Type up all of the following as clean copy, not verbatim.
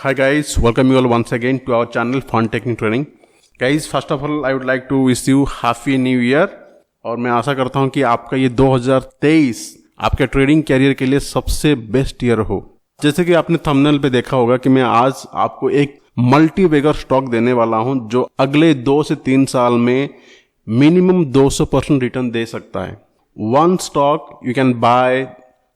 Hi guys, welcome you all once again to our channel Fund Technique Training. Guys, first of all I would like to wish you happy new year और मैं आशा करता हूं कि आपका ये 2023 आपके trading career के लिए सबसे बेस्ट ईयर हो। जैसे कि आपने थंबनेल पे देखा होगा कि मैं आज आपको एक मल्टी बैगर स्टॉक देने वाला हूं जो अगले 2 से 3 साल में मिनिमम 200% रिटर्न दे सकता है। One stock you can buy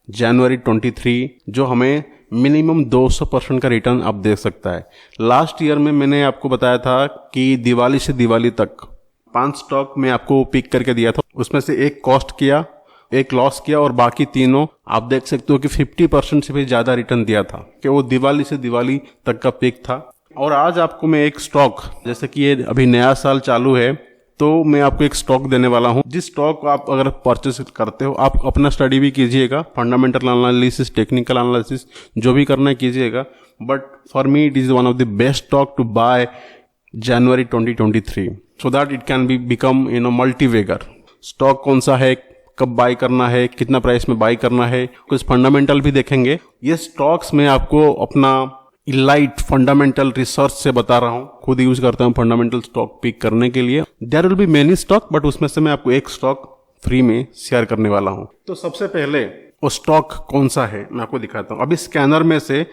जनवरी 23 जो हमें मिनिमम 200% का रिटर्न अब दे सकता है। लास्ट ईयर में मैंने आपको बताया था कि दिवाली से दिवाली तक 5 स्टॉक मैं आपको पिक करके दिया था, उसमें से एक कॉस्ट किया, एक लॉस किया और बाकी तीनों आप देख सकते हो कि 50% से भी ज़्यादा रिटर्न दिया था कि वो दिवाली से दिवाली तक का पिक था। और आज आपको मैं एक स्टॉक, जैसे कि ये अभी नया साल चालू है तो मैं आपको एक स्टॉक देने वाला हूं जिस स्टॉक को आप अगर परचेस करते हो आप अपना स्टडी भी कीजिएगा, फंडामेंटल एनालिसिस, टेक्निकल एनालिसिस जो भी करना है कीजिएगा, but for me it is one of the best stock to buy January 2023 so that it can be become multi bagger. Stock कौन सा है, कब बाय करना है, कितना प्राइस में बाय करना है, कुछ फंडामेंटल भी देखेंगे। ये स्टॉक्स में आपको अपना इलाइट फंडामेंटल रिसर्च से बता रहा हूं, खुद यूज करता हूं फंडामेंटल स्टॉक पिक करने के लिए। There will be many stock but उसमें से मैं आपको एक स्टॉक फ्री में शेयर करने वाला हूं। तो सबसे पहले वो स्टॉक कौन सा है मैं आपको दिखाता हूं। अभी स्कैनर में से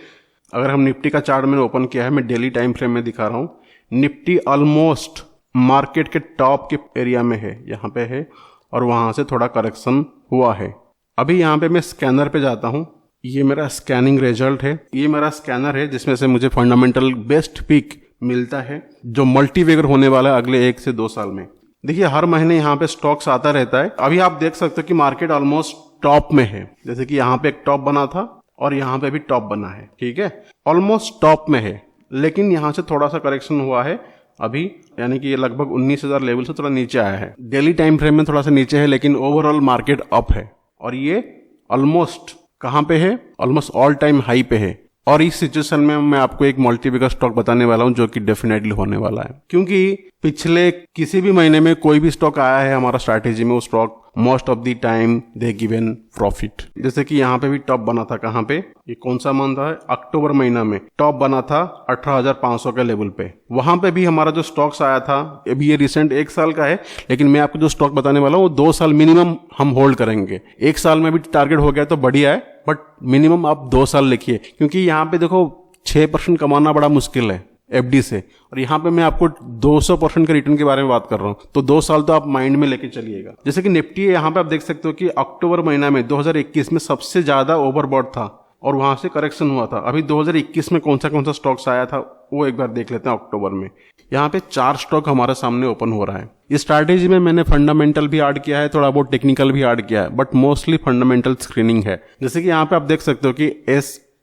अगर हम निफ्टी का चार्ट मैंने ओपन किया है, मैं डेली टाइम फ्रेम में दिखा रहा हूं। निफ्टी ऑलमोस्ट मार्केट के टॉप के एरिया में है, यहाँ पे है और वहां से थोड़ा करेक्शन हुआ है। अभी यहाँ पे मैं स्कैनर पे जाता हूं, ये मेरा स्कैनिंग रिजल्ट है, ये मेरा स्कैनर है जिसमें से मुझे फंडामेंटल बेस्ट पिक मिलता है जो मल्टी बैगर होने वाला है अगले 1 से 2 साल में। देखिए हर महीने यहाँ पे स्टॉक्स आता रहता है। अभी आप देख सकते हो कि मार्केट ऑलमोस्ट टॉप में है, जैसे कि यहाँ पे एक टॉप बना था और यहाँ पे भी टॉप बना है, ठीक है, ऑलमोस्ट टॉप में है, लेकिन यहाँ से थोड़ा सा करेक्शन हुआ है अभी, यानी कि ये लगभग 19,000 लेवल से थोड़ा नीचे आया है। डेली टाइम फ्रेम में थोड़ा सा नीचे है लेकिन ओवरऑल मार्केट अप है और ये ऑलमोस्ट कहां पे है, ऑलमोस्ट ऑल टाइम हाई पे है। और इस सिचुएशन में मैं आपको एक मल्टी बैगर स्टॉक बताने वाला हूं जो कि डेफिनेटली होने वाला है, क्योंकि पिछले किसी भी महीने में कोई भी स्टॉक आया है हमारा स्ट्रैटेजी में, वो stock most of the time they given profit. जैसे कि यहाँ पे भी टॉप बना था, कहाँ पे, ये कौन सा मंथ है, अक्टूबर महीना में टॉप बना था 18,500 के लेवल पे। वहां पे भी हमारा जो स्टॉक्स आया था, अभी ये रिसेंट 1 साल का है, लेकिन मैं आपको जो स्टॉक बताने वाला हूँ वो 2 साल मिनिमम हम होल्ड करेंगे। 1 साल में भी टारगेट हो गया तो बढ़िया है, बट मिनिमम आप 2 साल लिखिए, क्योंकि यहाँ पे देखो 6% कमाना बड़ा मुश्किल है एफडी से, और यहाँ पे मैं आपको 200% के रिटर्न के बारे में बात कर रहा हूँ, तो 2 साल तो आप माइंड में लेके चलिएगा। जैसे कि निफ्टी है, यहाँ पे आप देख सकते हो कि अक्टूबर महीना में 2021 में सबसे ज्यादा ओवरबॉट था और वहां से करेक्शन हुआ था। अभी 2021 में कौन सा स्टॉक्स आया था वो एक बार देख लेते हैं। अक्टूबर में यहाँ पे 4 स्टॉक हमारे सामने ओपन हो रहा है। इस स्ट्रैटेजी में मैंने फंडामेंटल भी ऐड किया है, थोड़ा बहुत टेक्निकल भी ऐड किया है, बट मोस्टली फंडामेंटल स्क्रीनिंग है। जैसे कि यहाँ पे आप देख सकते हो कि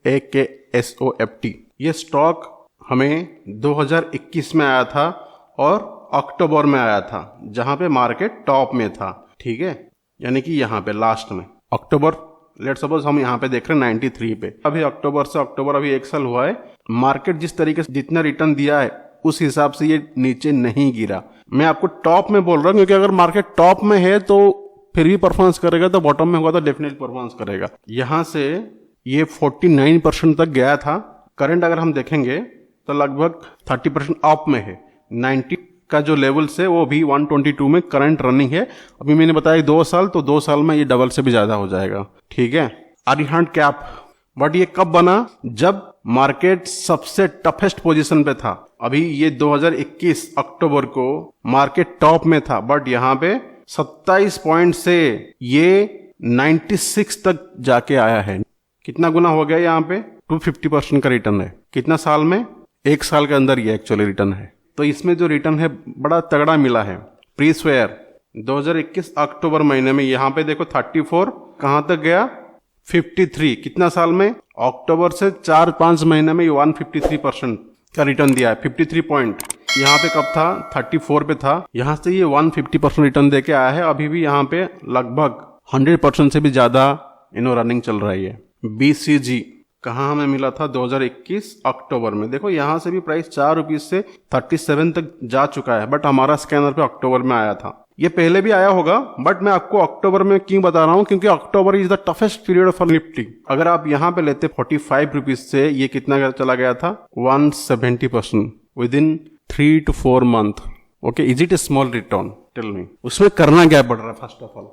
SAKSOFT ये स्टॉक हमें 2021 में आया था और अक्टूबर में आया था जहां पे मार्केट टॉप में था, ठीक है, यानी कि यहाँ पे लास्ट में अक्टूबर, लेट्स सपोज हम यहाँ पे देख रहे हैं 93 पे। अभी अक्टूबर से अक्टूबर अभी 1 साल हुआ है, मार्केट जिस तरीके से जितना रिटर्न दिया है उस हिसाब से ये नीचे नहीं गिरा। मैं आपको टॉप में बोल रहा हूँ क्योंकि अगर मार्केट टॉप में है तो फिर भी परफॉर्मेंस करेगा, तो बॉटम में होगा तो डेफिनेटली परफॉर्मेंस करेगा। यहाँ से ये 49% तक गया था। करंट अगर हम देखेंगे तो लगभग 30% अप में है। 90 का जो लेवल से वो भी 122 में करंट रनिंग है। अभी मैंने बताया 2 साल, तो 2 साल में ये डबल से भी ज्यादा हो जाएगा, ठीक है। अरिहंट कैप, बट ये कब बना, जब मार्केट सबसे टफेस्ट पोजीशन पे था। अभी ये 2021 अक्टूबर को मार्केट टॉप में था, बट यहाँ पे 27 पॉइंट से ये 96 तक जाके आया है। कितना गुना हो गया यहाँ पे, 250% का रिटर्न है। कितना साल में, 1 साल के अंदर ये एक्चुअली रिटर्न है। तो इसमें जो रिटर्न है बड़ा तगड़ा मिला है। प्री स्वेयर 2021 अक्टूबर महीने में यहाँ पे देखो 34, कहां तक गया, 53, कितना साल में, अक्टूबर से 4-5 महीने में ये 153% का रिटर्न दिया है। 53 पॉइंट यहाँ पे कब था, 34 पे था, यहाँ से ये 150% रिटर्न देके आया है। अभी भी यहाँ पे लगभग 100% से भी ज्यादा रनिंग चल रही है। BCG कहाँ हमें मिला था, 2021 अक्टूबर में। देखो यहाँ से भी प्राइस 4 रुपीज से 37 तक जा चुका है, बट हमारा स्कैनर पे अक्टूबर में आया था। ये पहले भी आया होगा, बट मैं आपको अक्टूबर में क्यों बता रहा हूं, क्योंकि October is the toughest period for Nifty. अगर आप यहां पे लेते 45 रुपीज से, ये कितना चला गया था 170% विद इन 3 to 4 month। Okay, is it a small return? Tell me, उसमें करना क्या पड़ रहा है? फर्स्ट ऑफ ऑल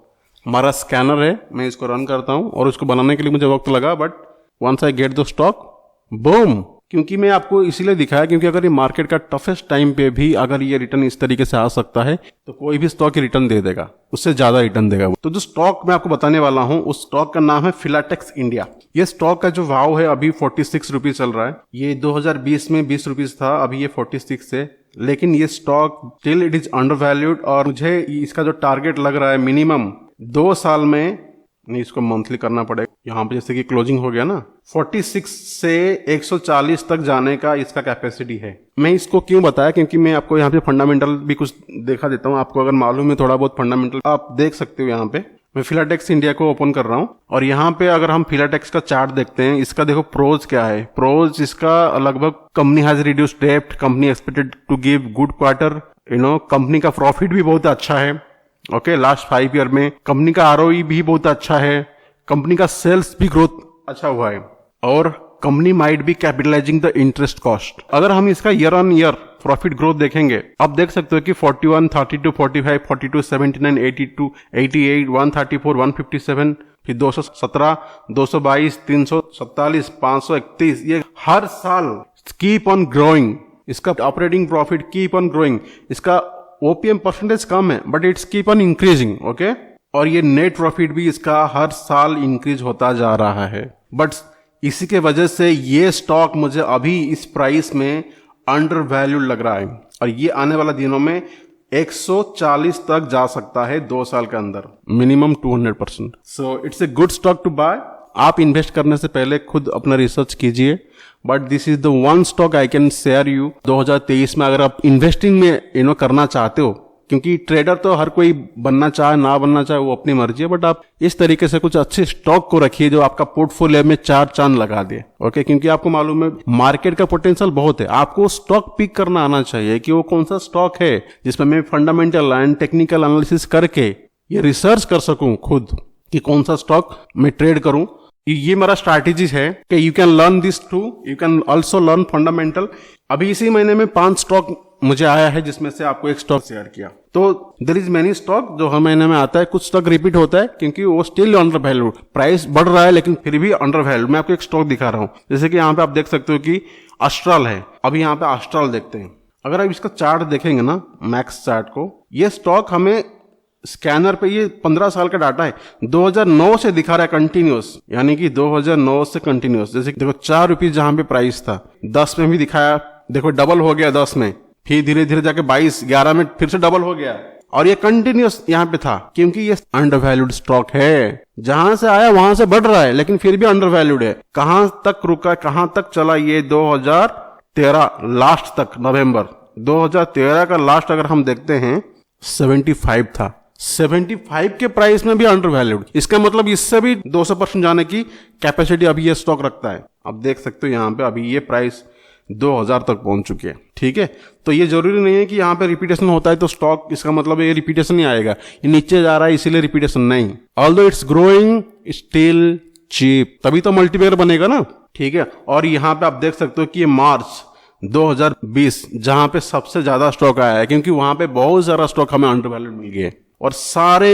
हमारा स्कैनर है, मैं इसको रन करता हूं और इसको बनाने के लिए मुझे वक्त लगा, but once I get the stock, boom. क्योंकि मैं आपको इसीलिए दिखाया क्योंकि अगर ये मार्केट का टफेस्ट टाइम पे भी अगर ये रिटर्न इस तरीके से आ सकता है तो कोई भी स्टॉक ही रिटर्न दे देगा, उससे ज्यादा रिटर्न देगा। तो जो स्टॉक मैं आपको बताने वाला हूं उस स्टॉक का नाम है फिलाटेक्स इंडिया। ये स्टॉक का जो भाव है अभी 46 रुपीज चल रहा है। ये 2020 में 20 रुपीज था, अभी ये 46 है। लेकिन ये stock still it is under valued और मुझे इसका जो टारगेट लग रहा है मिनिमम 2 साल में, नहीं इसको मंथली करना पड़ेगा। यहाँ पे जैसे कि क्लोजिंग हो गया ना, 46 से 140 तक जाने का इसका कैपेसिटी है। मैं इसको क्यों बताया, क्योंकि मैं आपको यहाँ पे फंडामेंटल भी कुछ देखा देता हूँ। आपको अगर मालूम है थोड़ा बहुत फंडामेंटल आप देख सकते हो। यहाँ पे मैं फिलाटेक्स इंडिया को ओपन कर रहा हूँ और यहाँ पे अगर हम फिलाटेक्स का चार्ट देखते हैं, इसका देखो प्रोज क्या है। प्रोज इसका लगभग कंपनी हैज रिड्यूस्ड डेब्ट, company expected to give good quarter, company का प्रॉफिट भी बहुत अच्छा है। ओके, लास्ट 5 ईयर में कंपनी का आरओई भी बहुत अच्छा है, कंपनी का सेल्स भी ग्रोथ अच्छा हुआ है और company might be capitalising the interest cost. अगर हम इसका year on year profit growth देखेंगे, आप देख सकते हो कि 41, 32, 45, 42, 79, 82, 88, 134, 157, फिर 217, 222, 347, 531, ये हर साल कीप ऑन ग्रोइंग। इसका operating profit keep on growing. इसका ओपीएम परसेंटेज कम है but it's keep on increasing. Okay, और ये नेट प्रॉफिट भी इसका हर साल इंक्रीज होता जा रहा है। बट इसी के वजह से ये स्टॉक मुझे अभी इस प्राइस में अंडर वैल्यूड लग रहा है और ये आने वाला दिनों में 140 तक जा सकता है 2 साल के अंदर, minimum 200%। So it's a good stock to buy. आप इन्वेस्ट करने से पहले खुद अपना रिसर्च कीजिए, but this is the one stock I can share you. 2023 में अगर आप इन्वेस्टिंग में करना चाहते हो, क्योंकि ट्रेडर तो हर कोई बनना चाहे ना बनना चाहे वो अपनी मर्जी है, बट आप इस तरीके से कुछ अच्छे स्टॉक को रखिए जो आपका पोर्टफोलियो में 4 चांद लगा दे। ओके, क्योंकि आपको मालूम है मार्केट का पोटेंशियल बहुत है। आपको स्टॉक पिक करना आना चाहिए कि वो कौन सा स्टॉक है जिसमें मैं फंडामेंटल एंड टेक्निकल एनालिसिस करके ये रिसर्च कर सकूं खुद कि कौन सा स्टॉक मैं ट्रेड करूं। ये मेरा स्ट्रैटेजी है कि you can learn this too, you can also learn fundamental. अभी इसी महीने में 5 स्टॉक मुझे आया है जिसमें से आपको एक स्टॉक शेयर किया। तो देयर इज मेनी स्टॉक जो हर महीने में आता है। कुछ स्टॉक रिपीट होता है क्योंकि वो स्टिल अंडर वैल्यू, प्राइस बढ़ रहा है लेकिन फिर भी अंडर वैल्यू। मैं आपको एक स्टॉक दिखा रहा हूं, जैसे कि यहाँ पे आप देख सकते हो कि अस्ट्रल है। अभी यहाँ पे अस्ट्रल देखते हैं। अगर आप इसका चार्ट देखेंगे ना, मैक्स चार्ट को, ये स्टॉक हमें स्कैनर पे ये 15 साल का डाटा है, 2009 से दिखा रहा है कंटिन्यूस, यानी कि 2009 से कंटिन्यूस। जैसे देखो 4 रुपीज जहां पे प्राइस था, 10 में भी दिखाया, देखो डबल हो गया 10 में, फिर धीरे धीरे जाके 22, 11 में फिर से डबल हो गया और ये कंटिन्यूस यहाँ पे था क्योंकि ये अंडर वैल्यूड स्टॉक है। जहां से आया वहां से बढ़ रहा है लेकिन फिर भी अंडर वैल्यूड है। कहां तक रुका, कहां तक चला, ये 2013 लास्ट तक, नवंबर 2013 का लास्ट अगर हम देखते हैं 75 था। 75 के प्राइस में भी अंडर वैल्यूड, इसका मतलब इससे भी 200% जाने की कैपेसिटी अभी ये स्टॉक रखता है। आप देख सकते हो यहाँ पे अभी ये प्राइस 2000 तक पहुंच चुकी है। ठीक है, तो ये जरूरी नहीं है कि यहाँ पे रिपीटेशन होता है तो स्टॉक, इसका मतलब ये रिपीटेशन ही आएगा, ये नीचे जा रहा है इसीलिए रिपीटेशन नहीं। Although it's growing still cheap, तभी तो मल्टीप्लेयर बनेगा ना। ठीक है, और यहाँ पे आप देख सकते हो कि ये मार्च 2020 जहां पे सबसे ज्यादा स्टॉक आया है, क्योंकि वहां पे बहुत सारा स्टॉक हमें अंडर वैल्यूड मिल गए और सारे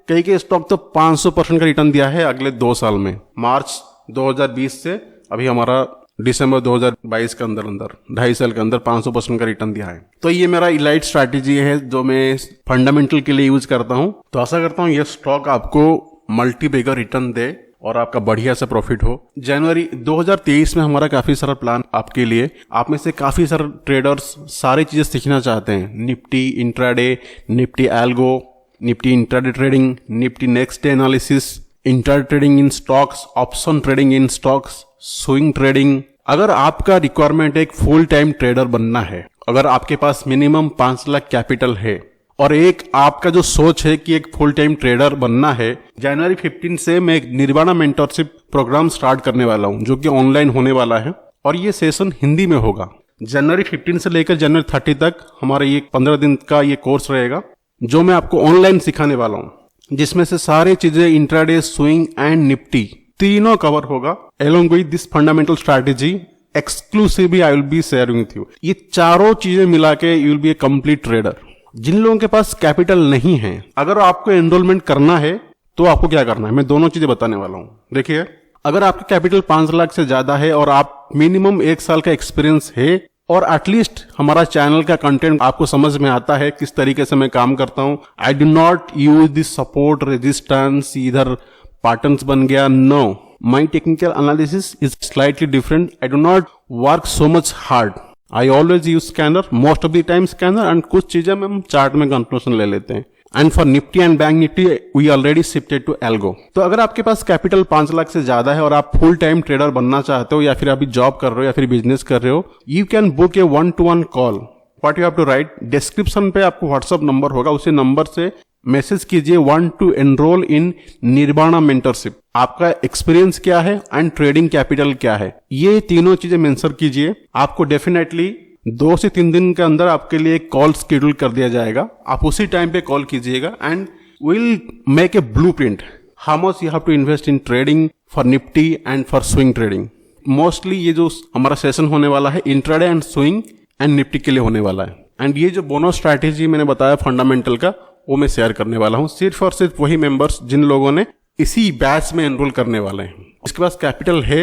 कई स्टॉक तो 500% का रिटर्न दिया है अगले 2 साल में। मार्च 2020 से अभी हमारा दिसंबर 2022 के अंदर 2.5 साल के अंदर 500% का रिटर्न दिया है। तो ये मेरा इलाइट स्ट्रैटेजी है जो मैं फंडामेंटल के लिए यूज करता हूं। तो आशा करता हूं ये स्टॉक आपको मल्टीबैगर रिटर्न दे और आपका बढ़िया से प्रॉफिट हो। जनवरी 2023 में हमारा काफी सारा प्लान आपके लिए, आप में से काफी सारे ट्रेडर्स सारी चीजें सीखना चाहते हैं। Nifty intraday, Nifty algo, Nifty intraday trading, Nifty next day analysis, intraday trading in stocks, option trading in stocks, swing trading. अगर आपका रिक्वायरमेंट एक फुल टाइम ट्रेडर बनना है, अगर आपके पास मिनिमम 5 लाख कैपिटल है और एक आपका जो सोच है कि एक फुल टाइम ट्रेडर बनना है, जनवरी 15 से मैं एक निर्वाणा मेंटरशिप प्रोग्राम स्टार्ट करने वाला हूं जो कि ऑनलाइन होने वाला है और ये सेशन हिंदी में होगा। जनवरी 15 से लेकर जनवरी 30 तक हमारा ये 15 दिन का ये कोर्स रहेगा जो मैं आपको ऑनलाइन सिखाने वाला हूं, जिसमें से सारी चीजें इंट्राडे, स्विंग एंड निफ्टी तीनों कवर होगा along with this fundamental strategy exclusively I will be sharing with you। ये चारों चीजें मिला के you will be a complete trader। जिन लोगों के पास कैपिटल नहीं है, अगर आपको एनरोलमेंट करना है तो आपको क्या करना है, मैं दोनों चीजें बताने वाला हूं। देखिए, अगर आपका कैपिटल 5 लाख से ज्यादा है और आप मिनिमम 1 साल का एक्सपीरियंस है और एटलीस्ट हमारा चैनल का कंटेंट आपको समझ में आता है किस तरीके से मैं काम करता हूं, I do not use this support resistance, इधर पैटर्न्स बन गया, no, my technical analysis is slightly different. I do not work so much hard, I always use scanner, most of the time scanner, and कुछ चीजें हम chart में conclusion ले लेते हैं। And for Nifty and bank Nifty we already shifted to algo. तो अगर आपके पास कैपिटल 5 लाख से ज्यादा है और आप फुल टाइम ट्रेडर बनना चाहते हो, या फिर अभी जॉब कर रहे हो या फिर बिजनेस कर रहे हो, you can book a 1-to-1 call. What you have to write, description पे आपको व्हाट्सअप नंबर होगा, उसी नंबर से मैसेज कीजिए want to enroll in Nirvana mentorship. आपका एक्सपीरियंस क्या है एंड ट्रेडिंग कैपिटल क्या है, ये तीनों चीजें मेंशन कीजिए। आपको डेफिनेटली 2 से 3 दिन के अंदर आपके लिए एक कॉल शेड्यूल कर दिया जाएगा। आप उसी टाइम पे कॉल कीजिएगा and will make a blueprint how much you have to invest in trading for Nifty and for swing trading. Mostly ये जो हमारा सेशन होने वाला है intraday and swing and Nifty के लिए होने वाला है। एंड ये जो बोनस स्ट्रैटेजी मैंने बताया फंडामेंटल का, वो मैं शेयर करने वाला हूं सिर्फ और सिर्फ वही मेंबर्स जिन लोगों ने इसी बैच में एनरोल करने वाले हैं। इसके पास कैपिटल है,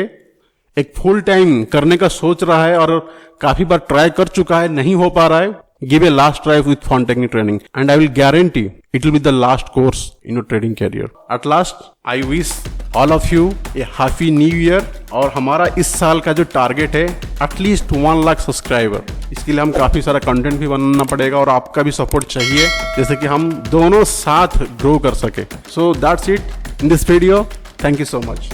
एक फुल टाइम करने का सोच रहा है और काफी बार ट्राई कर चुका है, नहीं हो पा रहा है, give a last try with font technique training and I will guarantee it will be the last course in your trading career. At last I wish all of you a happy new year. और हमारा इस साल का जो target है at least 1 lakh subscriber, इसके लिए हम काफी सारा कंटेंट भी बनाना पड़ेगा और आपका भी सपोर्ट चाहिए, जैसे कि हम दोनों साथ ग्रो कर सके। So that's it in this video, thank you so much.